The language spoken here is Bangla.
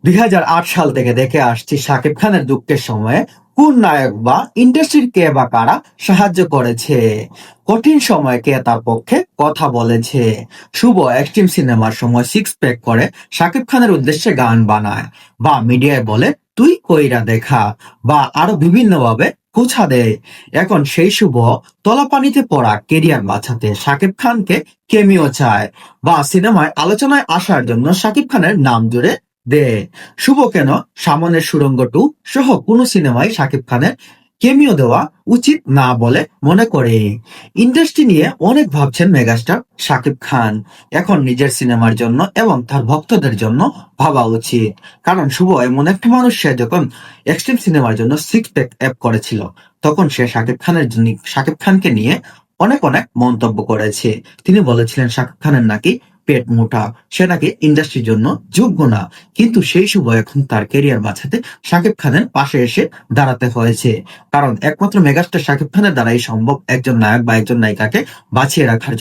2008 সাল থেকে দেখে আসছি শাকিব খানের দুঃখের সময়ে কোন নায়ক বা ইন্ডাস্ট্রির কে বা কারা সাহায্য করেছে, কঠিন সময়ে কে তার পক্ষে কথা বলেছে। শুভ এক্সট্রিম সিনেমার সময় সিক্স প্যাক করে শাকিব খানের উদ্দেশ্যে গান বানায়, বা মিডিয়ায় বলে তুই কইরা দেখা, বা আরো বিভিন্ন ভাবে খোঁচা দেয়। এখন সেই শুভ তলাপানিতে পড়া কেরিয়ার বাঁচাতে শাকিব খানকে কেমিও চায়, বা সিনেমায় আলোচনায় আসার জন্য শাকিব খানের নাম জুড়ে দে। শুভ কেন সামনের সুড়ঙ্গ 2 সহ কোন সিনেমায় শাকিব খানের কেমিও দেওয়া উচিত না বলে মনে করে। ইন্ডাস্ট্রি নিয়ে অনেক ভাবছেন মেগাস্টার শাকিব খান। এখন নিজের সিনেমার জন্য এবং তার ভক্তদের জন্য ভাবা উচিত। কারণ শুভ এমন একটা মানুষ, সে যখন এক্সট্রিম সিনেমার জন্য সিক্স প্যাক অ্যাপ করেছিল, তখন সে শাকিব খানকে নিয়ে অনেক অনেক মন্তব্য করেছে। তিনি বলেছিলেন শাকিব খানের নাকি পেট মোটা, সে নাকি ইন্ডাস্ট্রির জন্য যোগ্য না। কিন্তু সেই শুভ এখন তার কেরিয়ার বাঁচাতে শাকিব খানের পাশে এসে দাঁড়াতে হয়েছে। কারণ একমাত্র মেগাস্টার শাকিব খানের দ্বারাই সম্ভব একজন নায়ক বা একজন নায়িকাকে বাঁচিয়ে রাখার।